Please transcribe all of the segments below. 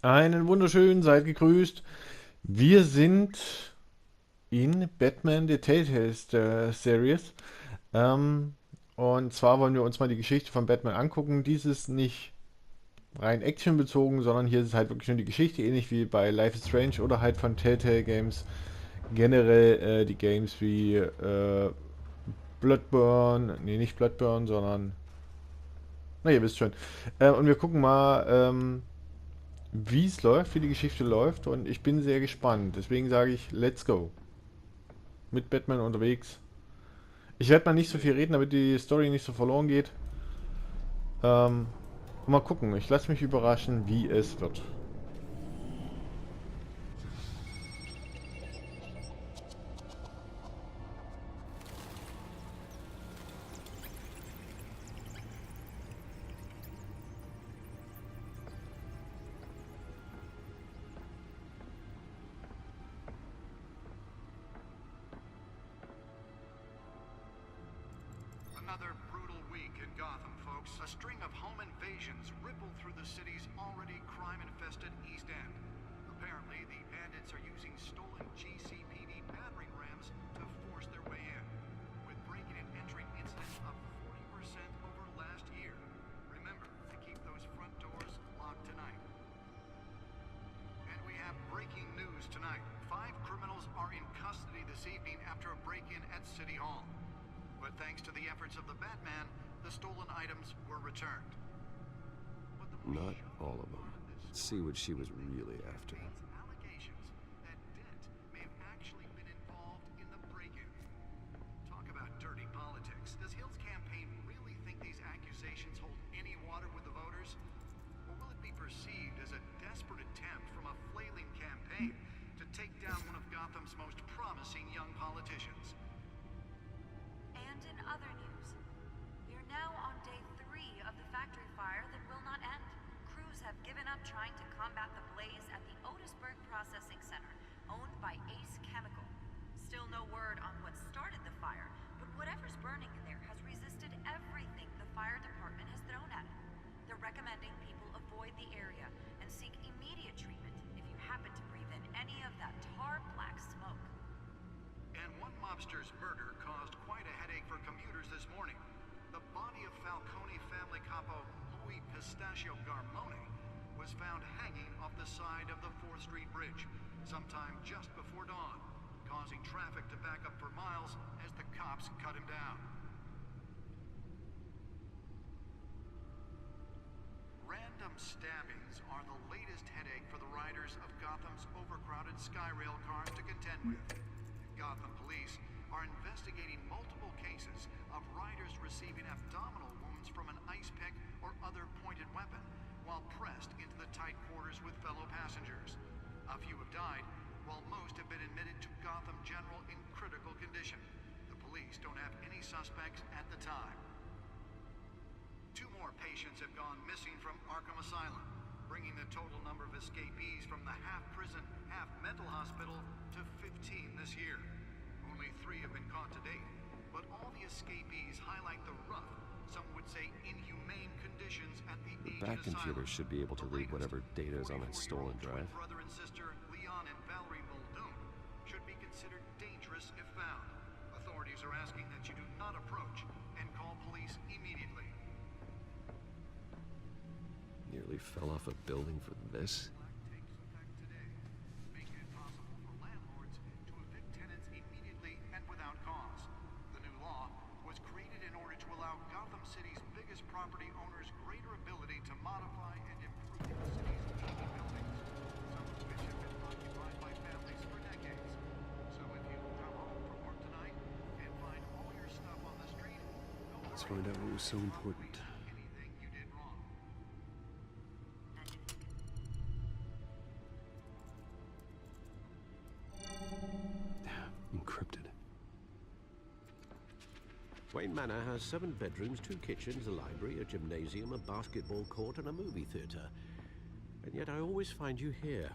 Einen wunderschönen, seid gegrüßt. Wir sind in Batman, der Telltale Series. Ähm, und zwar wollen wir uns mal die Geschichte von Batman angucken. Dies ist nicht rein actionbezogen, sondern hier ist es halt wirklich nur die Geschichte, ähnlich wie bei Life is Strange oder halt von Telltale Games. Generell die Games wie Bloodborne, nee, nicht Bloodborne, sondern, na, ihr wisst schon. Und wir gucken mal, wie es läuft, wie die Geschichte läuft und ich bin sehr gespannt. Deswegen sage ich, let's go. Mit Batman unterwegs. Ich werde mal nicht so viel reden, damit die Story nicht so verloren geht. Ähm, mal gucken. Ich lasse mich überraschen, wie es wird. Another brutal week in Gotham, folks. A string of home invasions ripple through the city's already crime-infested East End. Apparently, the bandits are using stolen GCPD battering rams to force their way in, with breaking and entering incidents up 40% over last year. Remember to keep those front doors locked tonight. And we have breaking news tonight. 5 criminals are in custody this evening after a break-in at City Hall. But thanks to the efforts of the Batman, the stolen items were returned. Not all of them. Let's see what she was really after. Allegations that Dent may have actually been involved in the break-in. Talk about dirty politics. Does Hill's campaign really think these accusations hold any water with the voters? Or will it be perceived as a desperate attempt from a flailing campaign to take down one of Gotham's most promising young politicians? And in other news, we are now on day 3 of the factory fire that will not end. Crews have given up trying to combat the blaze at the Otisburg Processing Center, owned by Ace Chemical. Still no word on what started the fire, but whatever's burning in there has resisted everything the fire department has thrown at it. They're recommending people avoid the area and seek immediate treatment if you happen to breathe in any of that tar black smoke. And one mobster's murder caused quite a headache for commuters this morning. The body of Falcone family capo Louis Pistachio Garmone was found hanging off the side of the 4th Street Bridge sometime just before dawn, causing traffic to back up for miles as the cops cut him down. Random stabbings are the latest headache for the riders of Gotham's overcrowded Skyrail cars to contend with. Gotham police are investigating multiple cases of riders receiving abdominal wounds from an ice pick or other pointed weapon while pressed into the tight quarters with fellow passengers. A few have died, while most have been admitted to Gotham General in critical condition. The police don't have any suspects at the time. 2 more patients have gone missing from Arkham Asylum, bringing the total number of escapees from the half-prison, half-mental hospital to 15 this year. Only 3 have been caught to date, but all the escapees highlight the rough, some would say inhumane conditions at the The back computer should be able to read whatever data is on that stolen drive. Brother and sister Leon and Valerie Muldoon should be considered dangerous if found. Authorities are asking that you do not approach and call police immediately. Nearly fell off a building for this. Takes effect today, making it possible for landlords to evict tenants immediately and without cause. The new law was created in order to allow Gotham City's biggest property owners greater ability to modify and improve the city's aging buildings, some of which have been occupied by families for decades. So if you come home from work tonight and find all your stuff on the street, don't Let's worry, find out what was so important. anything you did wrong. Encrypted. Wayne Manor has 7 bedrooms, 2 kitchens, a library, a gymnasium, a basketball court, and a movie theater. And yet I always find you here,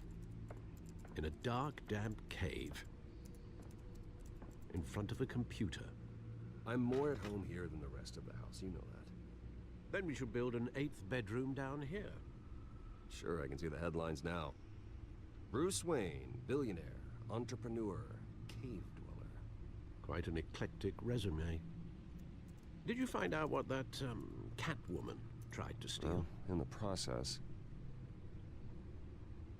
in a dark, damp cave, in front of a computer. I'm more at home here than the rest of the house, you know that. Then we should build an 8th bedroom down here. Sure, I can see the headlines now. Bruce Wayne, billionaire, entrepreneur, cave dweller. Quite an eclectic resume. Did you find out what that, Catwoman tried to steal? Well, in the process,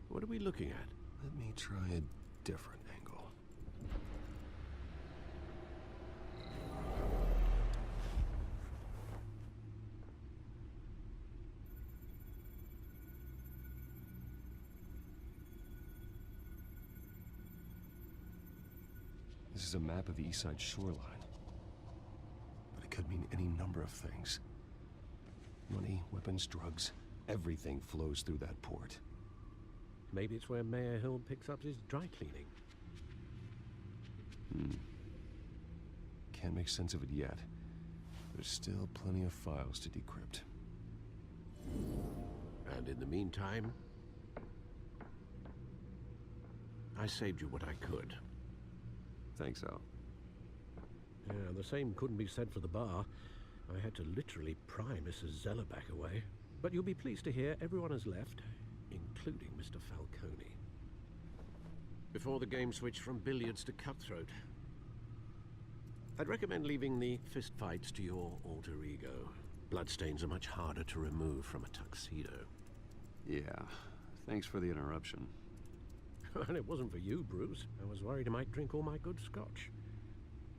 What are we looking at? let me try a different angle. This is a map of the East Side shoreline. But it could mean any number of things. Money, weapons, drugs, everything flows through that port. Maybe it's where Mayor Hill picks up his dry cleaning. Can't make sense of it yet. There's still plenty of files to decrypt. And in the meantime, I saved you what I could. Thanks, Al. Yeah, the same couldn't be said for the bar. I had to literally pry Mrs. Zellerback away. But you'll be pleased to hear everyone has left, including Mr. Falcone. Before the game switched from billiards to cutthroat. I'd recommend leaving the fistfights to your alter ego. Bloodstains are much harder to remove from a tuxedo. Yeah, thanks for the interruption. And it wasn't for you, Bruce. I was worried I might drink all my good scotch.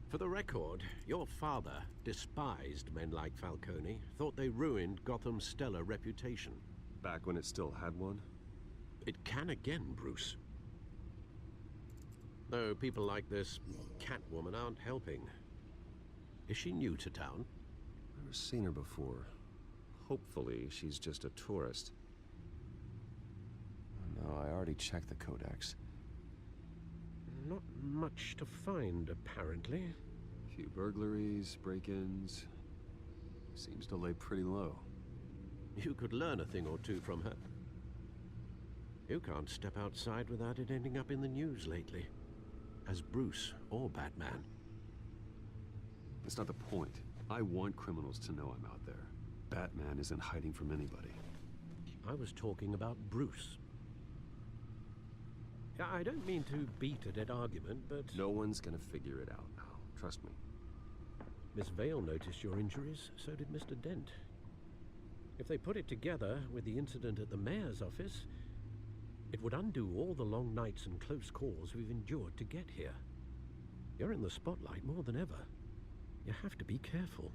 For the record, your father despised men like Falcone, thought they ruined Gotham's stellar reputation. Back when it still had one? It can again, Bruce. Though people like this Catwoman aren't helping. Is she new to town? Never seen her before. Hopefully, she's just a tourist. No, I already checked the codex. Not much to find, apparently. A few burglaries, break-ins. Seems to lay pretty low. You could learn a thing or two from her. You can't step outside without it ending up in the news lately. As Bruce or Batman. That's not the point. I want criminals to know I'm out there. Batman isn't hiding from anybody. I was talking about Bruce. I don't mean to beat a dead argument, but... No one's gonna figure it out now. Trust me. Miss Vale noticed your injuries, so did Mr. Dent. If they put it together with the incident at the mayor's office, it would undo all the long nights and close calls we've endured to get here. You're in the spotlight more than ever. You have to be careful.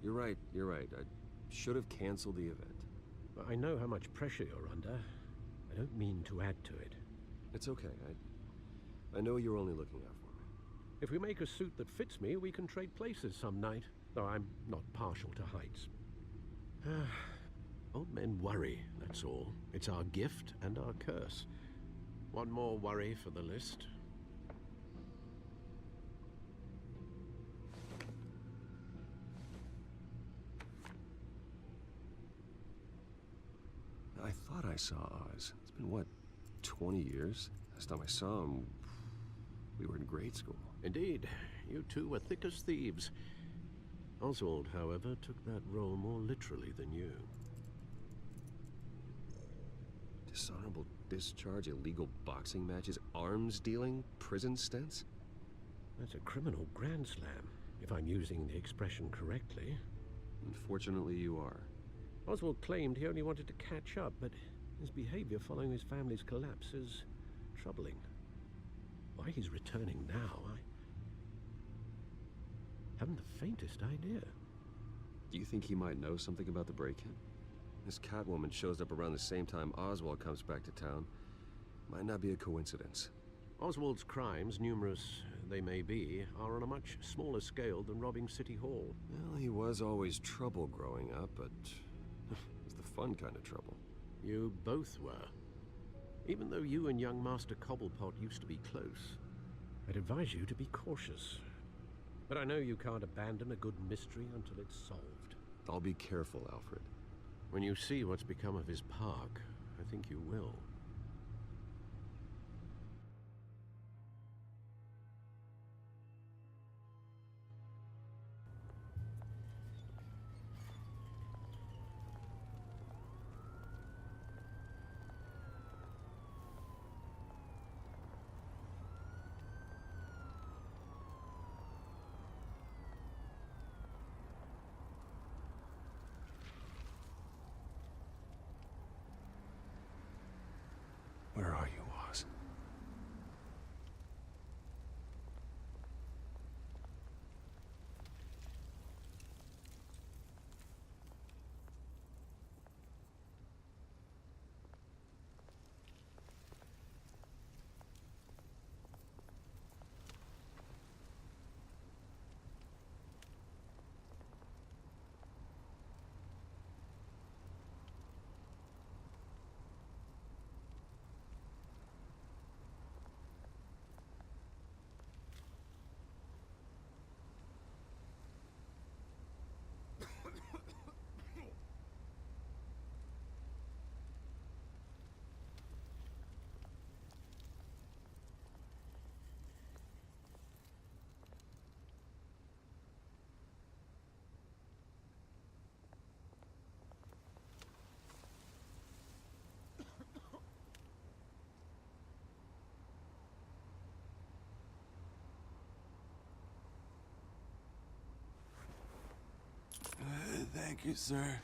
You're right. I should have canceled the event. I know how much pressure you're under. I don't mean to add to it. It's okay. I know you're only looking out for me. If we make a suit that fits me, we can trade places some night. Though I'm not partial to heights. Old men worry, that's all. It's our gift and our curse. One more worry for the list. I thought I saw Oz. It's been, what, 20 years? Last time I saw him, we were in grade school. Indeed, you two were thick as thieves. Oswald, however, took that role more literally than you. Dishonorable discharge, illegal boxing matches, arms dealing, prison stints? That's a criminal grand slam, if I'm using the expression correctly. Unfortunately, you are. Oswald claimed he only wanted to catch up, but his behavior following his family's collapse is troubling. Why he's returning now, I haven't the faintest idea. Do you think he might know something about the break-in? This Catwoman shows up around the same time Oswald comes back to town. Might not be a coincidence. Oswald's crimes, numerous they may be, are on a much smaller scale than robbing City Hall. Well, he was always trouble growing up, but it's the fun kind of trouble. You both were. Even though you and young Master Cobblepot used to be close, I'd advise you to be cautious. But I know you can't abandon a good mystery until it's solved. I'll be careful, Alfred. When you see what's become of his park, I think you will. Thank you, sir.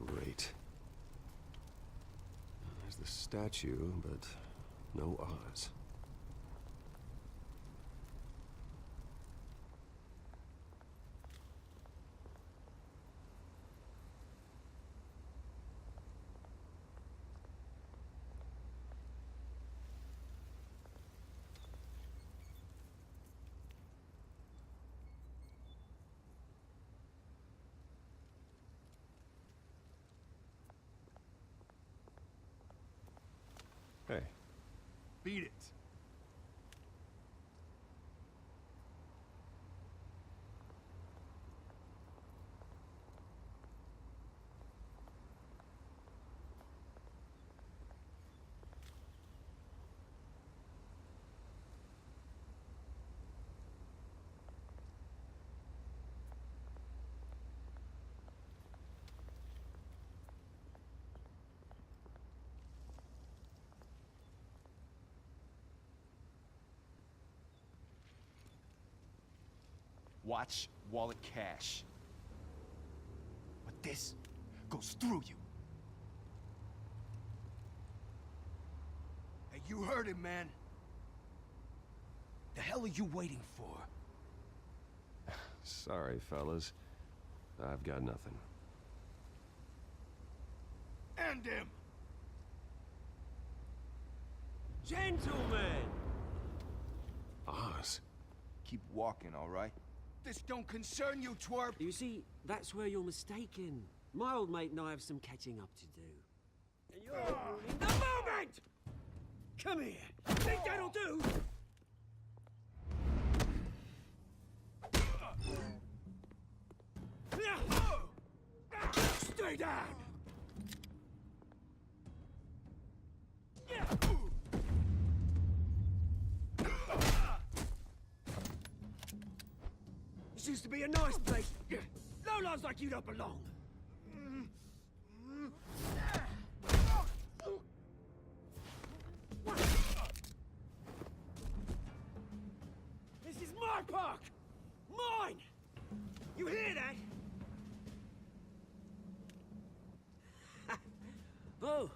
Great. There's the statue, but no Oz. Hey. Beat it. Watch wallet cash. But this goes through you. Hey, you heard him, man. The hell are you waiting for? Sorry, fellas. I've got nothing. End him! Gentlemen! Oz? Keep walking, all right? This don't concern you, twerp! You see, that's where you're mistaken. My old mate and I have some catching up to do. And you're ruining the moment! Come here. Think that'll do? Stay down! This used to be a nice place. Lowlifes like you don't belong. This is my park! Mine! You hear that? Oh,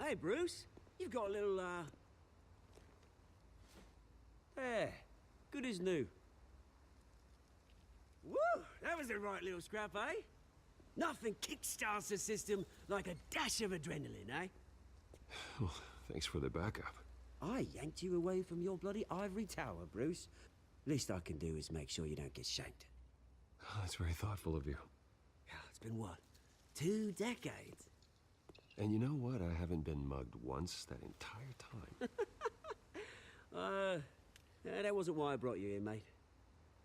hey, Bruce. You've got a little, there. Good as new. Woo! That was the right little scrap, eh? Nothing kickstarts the system like a dash of adrenaline, eh? Well, thanks for the backup. I yanked you away from your bloody ivory tower, Bruce. Least I can do is make sure you don't get shanked. Oh, that's very thoughtful of you. Yeah, it's been what? 2 decades? And you know what? I haven't been mugged once that entire time. Yeah, that wasn't why I brought you here, mate.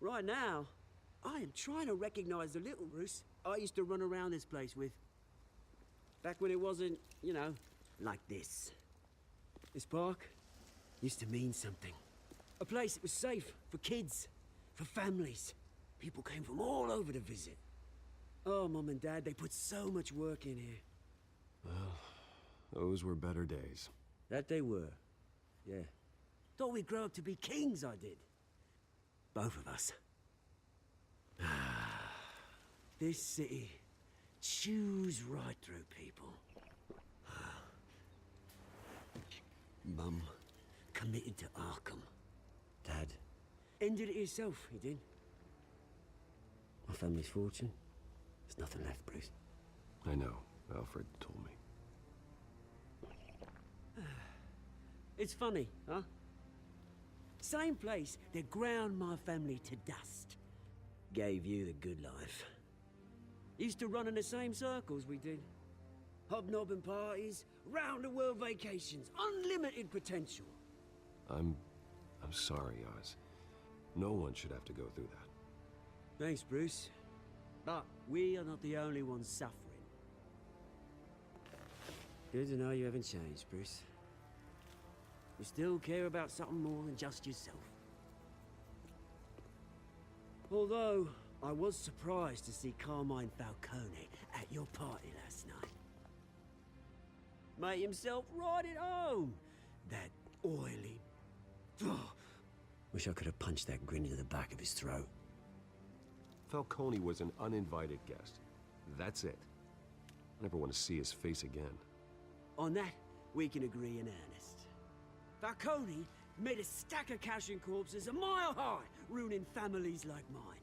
Right now, I am trying to recognize the little Bruce I used to run around this place with. Back when it wasn't, you know, like this. This park used to mean something. A place that was safe for kids, for families. People came from all over to visit. Oh, Mum and Dad, they put so much work in here. Well, those were better days. That they were, yeah. Thought we'd grow up to be kings, I did. Both of us. This city chews right through people. Mum committed to Arkham. Dad ended it himself, he did. My family's fortune, there's nothing left, Bruce. I know. Alfred told me. It's funny, huh? Same place that ground my family to dust. Gave you the good life. Used to run in the same circles we did. Hobnobbing parties, round-the-world vacations, unlimited potential. I'm sorry, Oz. No one should have to go through that. Thanks, Bruce. But we are not the only ones suffering. Good to know you haven't changed, Bruce. You still care about something more than just yourself. Although, I was surprised to see Carmine Falcone at your party last night. Made himself right at home. That oily... Oh, wish I could have punched that grin into the back of his throat. Falcone was an uninvited guest. That's it. I never want to see his face again. On that, we can agree in earnest. Falcone made a stack of cash and corpses a mile high, ruining families like mine.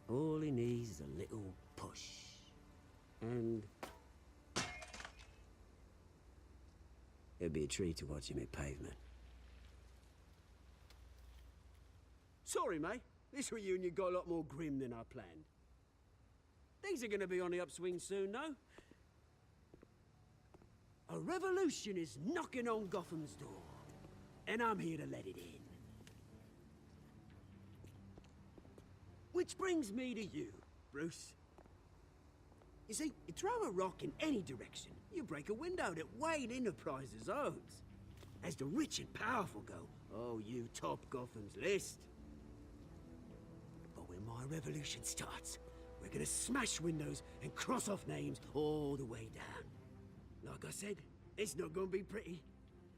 All he needs is a little push. And... it'd be a treat to watch him hit pavement. Sorry, mate. This reunion got a lot more grim than I planned. Things are gonna be on the upswing soon, though. A revolution is knocking on Gotham's door, and I'm here to let it in. Which brings me to you, Bruce. You see, you throw a rock in any direction, you break a window that Wayne Enterprises owns. As the rich and powerful go, oh, you top Gotham's list. But when my revolution starts, we're gonna smash windows and cross off names all the way down. Like I said, it's not gonna be pretty.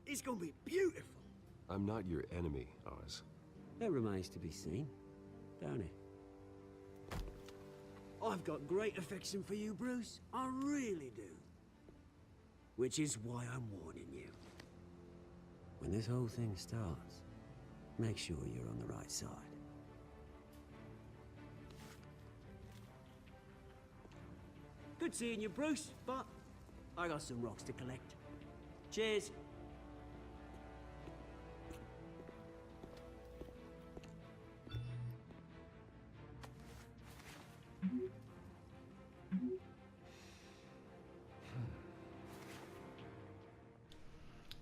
It's gonna be beautiful. I'm not your enemy, Oz. That remains to be seen, don't it? I've got great affection for you, Bruce. I really do. Which is why I'm warning you. When this whole thing starts, make sure you're on the right side. Good seeing you, Bruce, but I got some rocks to collect. Cheers.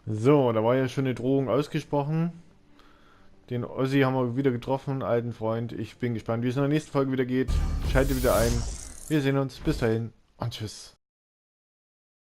So, da war ja schon eine Drohung ausgesprochen. Den Ossi haben wir wieder getroffen, alten Freund. Ich bin gespannt, wie es in der nächsten Folge wieder geht. Schaltet wieder ein. Wir sehen uns. Bis dahin und tschüss.